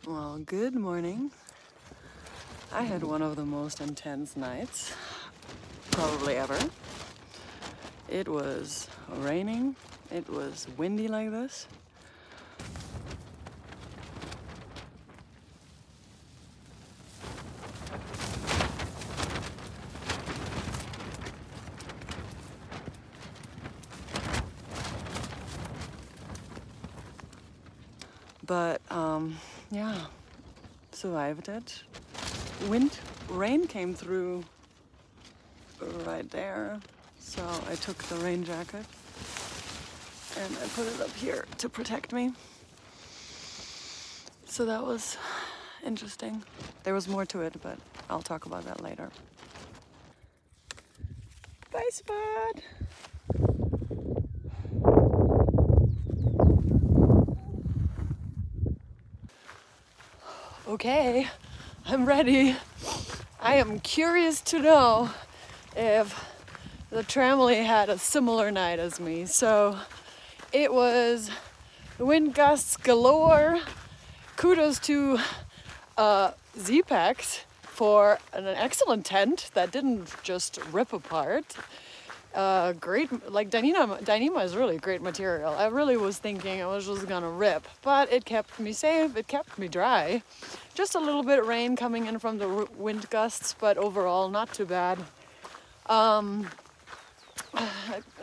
Well, good morning. I had one of the most intense nights, probably ever. It was raining, it was windy like this. But, yeah, survived it. Rain came through right there, so I took the rain jacket and I put it up here to protect me. So that was interesting. There was more to it, but I'll talk about that later. Bye, Spot! Okay, I'm ready. I am curious to know if the tramily had a similar night as me. So it was wind gusts galore. Kudos to Z-Packs for an excellent tent that didn't just rip apart. Great, like Dyneema is really great material. I really was thinking it was just gonna rip, but it kept me safe, it kept me dry. Just a little bit of rain coming in from the wind gusts, but overall not too bad.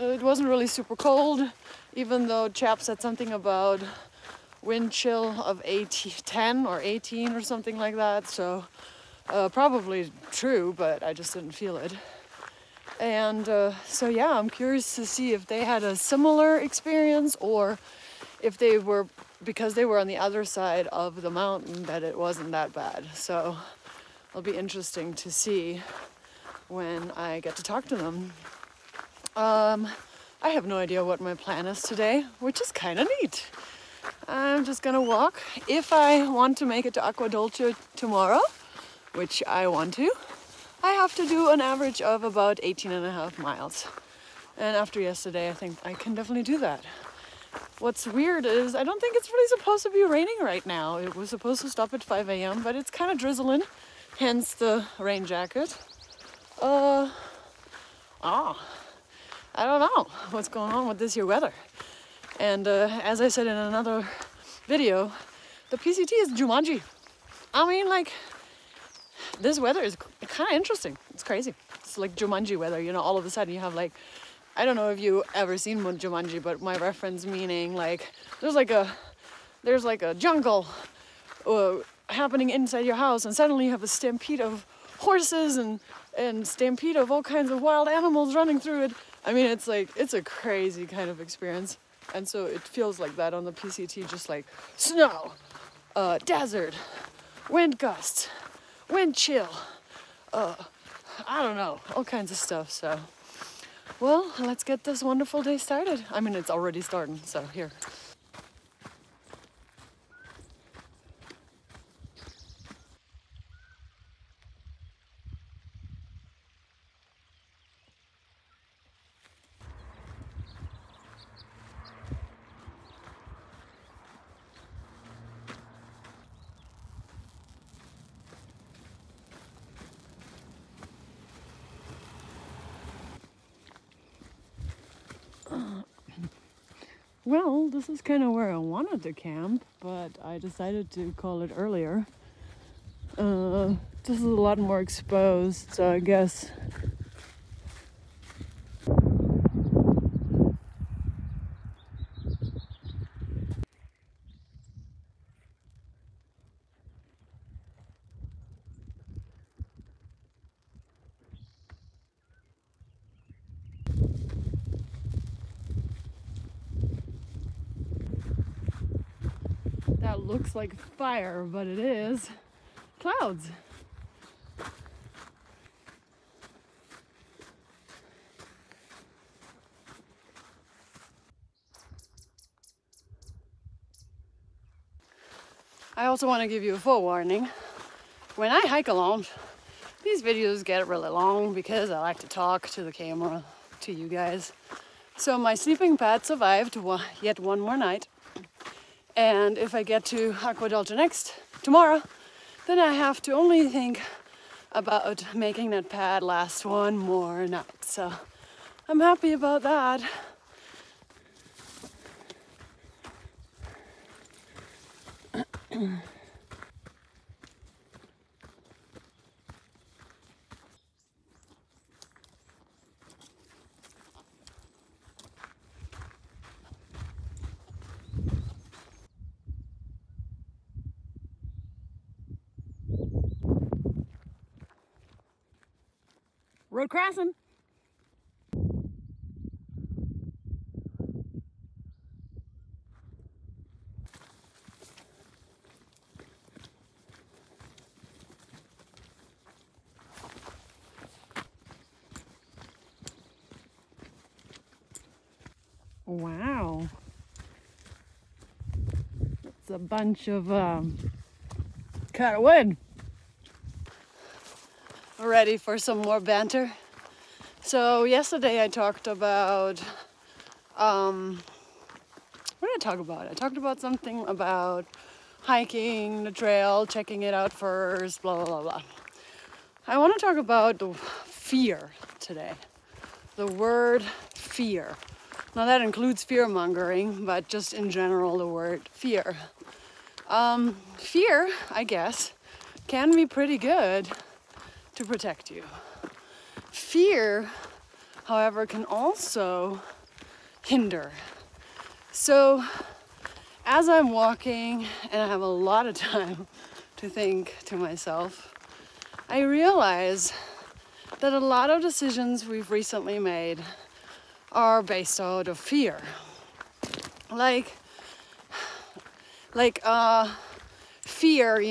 It wasn't really super cold, even though Chap said something about wind chill of 10 or 18 or something like that, so probably true, but I just didn't feel it. And so yeah, I'm curious to see if they had a similar experience or if they were, because they were on the other side of the mountain, that it wasn't that bad. So it'll be interesting to see when I get to talk to them. I have no idea what my plan is today, which is kind of neat. I'm just gonna walk. If I want to make it to Acqua Dolce tomorrow, which I want to, I have to do an average of about 18.5 miles. And after yesterday, I think I can definitely do that. What's weird is I don't think it's really supposed to be raining right now. It was supposed to stop at 5 a.m., but it's kind of drizzling, hence the rain jacket. I don't know what's going on with this here weather. And as I said in another video, the PCT is Jumanji. I mean, like, this weather is kind of interesting. It's crazy. It's like Jumanji weather, you know, all of a sudden you have like, I don't know if you ever seen Jumanji, but my reference meaning like, there's like a jungle happening inside your house, and suddenly you have a stampede of horses and stampede of all kinds of wild animals running through it. I mean, it's like, it's a crazy kind of experience. And so it feels like that on the PCT, just like snow, desert, wind gusts, wind chill, I don't know, all kinds of stuff. So, well, let's get this wonderful day started. I mean, it's already starting, so here. Well, this is kind of where I wanted to camp, but I decided to call it earlier. This is a lot more exposed, so I guess. That looks like fire, but it is clouds. I also want to give you a forewarning. When I hike alone, these videos get really long because I like to talk to the camera, to you guys. So my sleeping pad survived yet one more night. And if I get to Aqua Dolce tomorrow, then I have to only think about making that pad last one more night. So I'm happy about that. River Crossin. Wow. It's a bunch of cut of wood. Ready for some more banter. So yesterday I talked about, what did I talk about? I talked about something about hiking the trail, checking it out first, blah, blah, blah, blah. I want to talk about the fear today. The word fear. Now that includes fear-mongering, but just in general the word fear. Fear, I guess, can be pretty good to protect you. Fear, however, can also hinder. So as I'm walking and I have a lot of time to think to myself, I realize that a lot of decisions we've recently made are based out of fear. Like fear,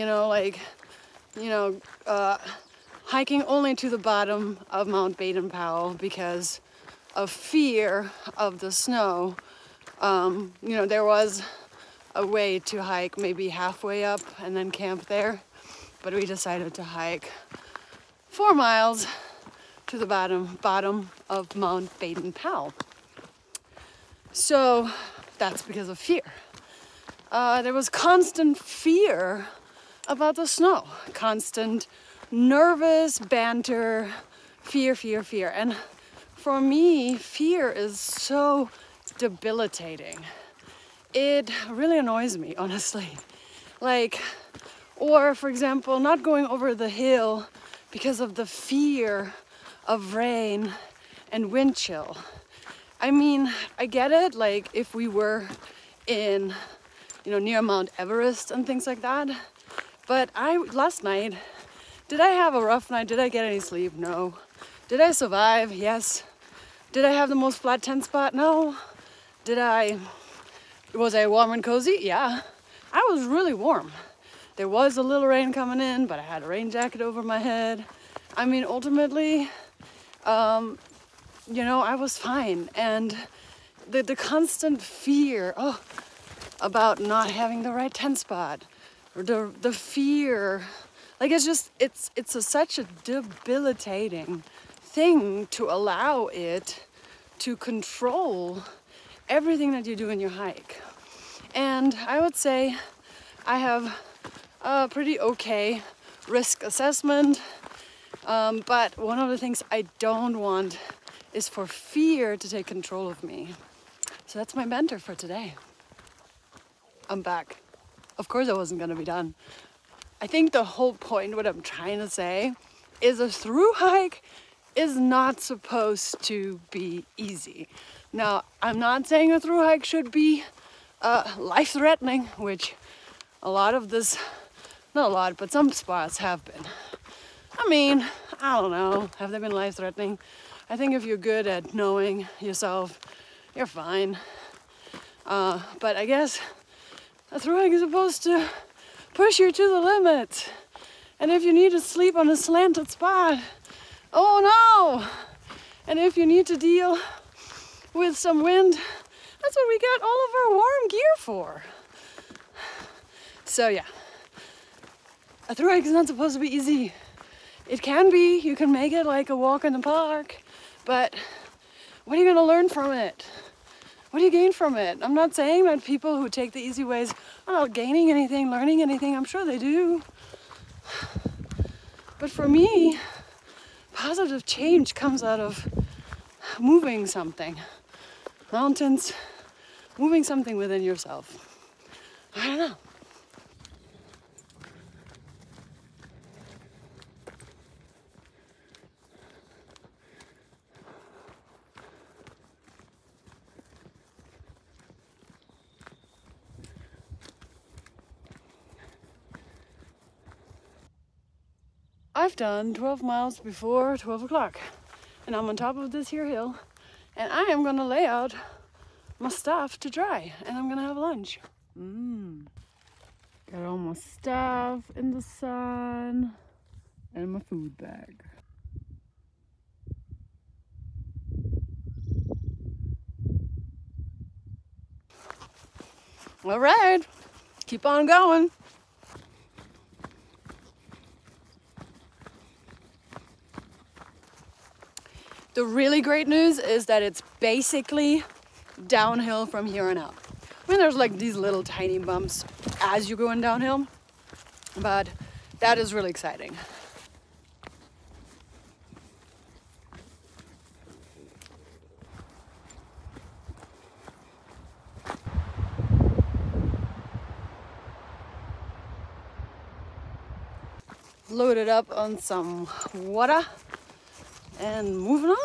hiking only to the bottom of Mount Baden-Powell because of fear of the snow. There was a way to hike maybe halfway up and then camp there, but we decided to hike 4 miles to the bottom of Mount Baden-Powell. So that's because of fear. There was constant fear about the snow, constant nervous banter, fear. And for me, fear is so debilitating. It really annoys me, honestly. Or for example, not going over the hill because of the fear of rain and wind chill. I mean, I get it, if we were in, near Mount Everest and things like that. But last night, did I have a rough night? Did I get any sleep? No. Did I survive? Yes. Did I have the most flat tent spot? No. Was I warm and cozy? Yeah. I was really warm. There was a little rain coming in, but I had a rain jacket over my head. I mean, ultimately, I was fine. And the constant fear, about not having the right tent spot, or the fear, it's such a debilitating thing to allow it to control everything that you do in your hike. And I would say I have a pretty okay risk assessment, but one of the things I don't want is for fear to take control of me. So that's my banter for today. I'm back. Of course I wasn't gonna be done. I think the whole point, what I'm trying to say, is a through hike is not supposed to be easy. Now, I'm not saying a through hike should be life-threatening, which a lot of this, not a lot, but some spots have been. I mean, I don't know, have they been life-threatening? I think if you're good at knowing yourself, you're fine. But I guess a through hike is supposed to push you to the limit. And if you need to sleep on a slanted spot, oh no! And if you need to deal with some wind, that's what we got all of our warm gear for. So yeah, a through hike is not supposed to be easy. It can be, you can make it like a walk in the park, but what are you gonna learn from it? what do you gain from it? I'm not saying that people who take the easy ways are not gaining anything, learning anything. I'm sure they do. But for me, positive change comes out of moving something. Mountains, moving something within yourself. I don't know. I've done 12 miles before 12 o'clock, and I'm on top of this here hill, and I am gonna lay out my stuff to dry, and I'm gonna have lunch. Got all my stuff in the sun, and my food bag. All right, keep on going. The really great news is that it's basically downhill from here on out. I mean, there's like these little tiny bumps as you're going downhill, but that is really exciting. Loaded up on some water and moving on.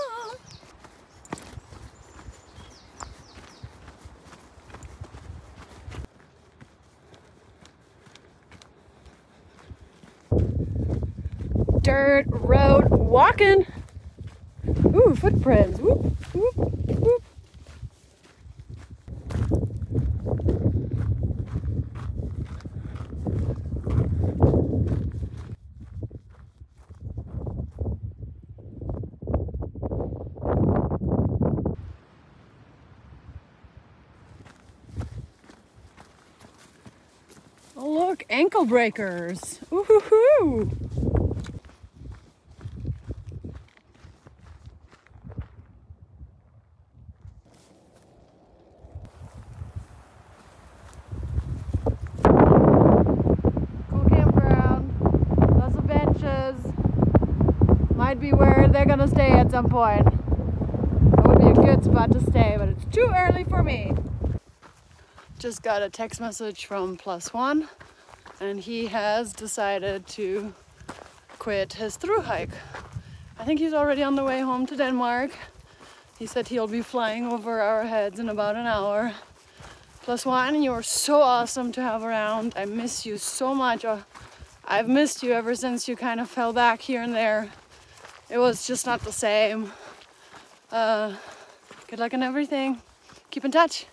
Dirt road walking. Ooh, footprints. Whoop, whoop, whoop. Oh, look, ankle breakers. Ooh-hoo-hoo. Cool campground. Lots of benches. Might be where they're gonna stay at some point. That would be a good spot to stay, but it's too early for me. Just got a text message from +1, and he has decided to quit his Thru hike. I think he's already on the way home to Denmark. He said he'll be flying over our heads in about an hour. +1, you're so awesome to have around. I miss you so much. I've missed you ever since you kind of fell back here and there. It was just not the same. Good luck and everything. Keep in touch.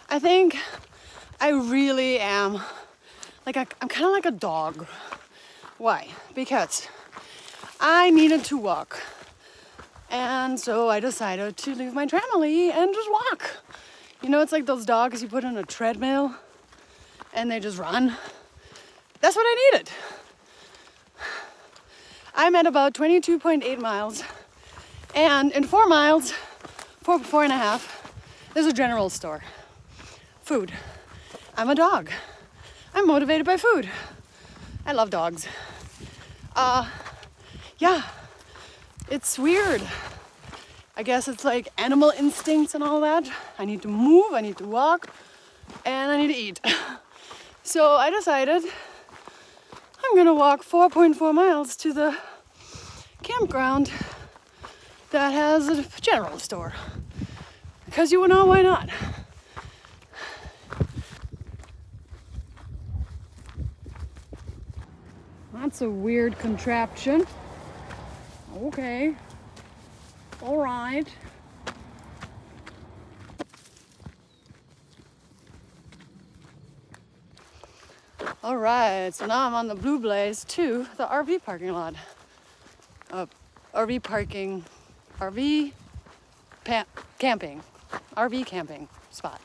I think I really am, like I'm kind of like a dog. Why? Because I needed to walk. And so I decided to leave my trampoline and just walk. You know, it's like those dogs you put on a treadmill and they just run. That's what I needed. I'm at about 22.8 miles. And in 4 miles, four and a half, there's a general store. Food. I'm a dog. I'm motivated by food. I love dogs. Yeah, it's weird. I guess it's like animal instincts and all that. I need to move, I need to walk, and I need to eat. So I decided I'm gonna walk 4.4 miles to the campground that has a general store. Because you know, why not? That's a weird contraption. Okay. All right. All right, so now I'm on the Blue Blaze to the RV parking lot. RV camping RV camping spot.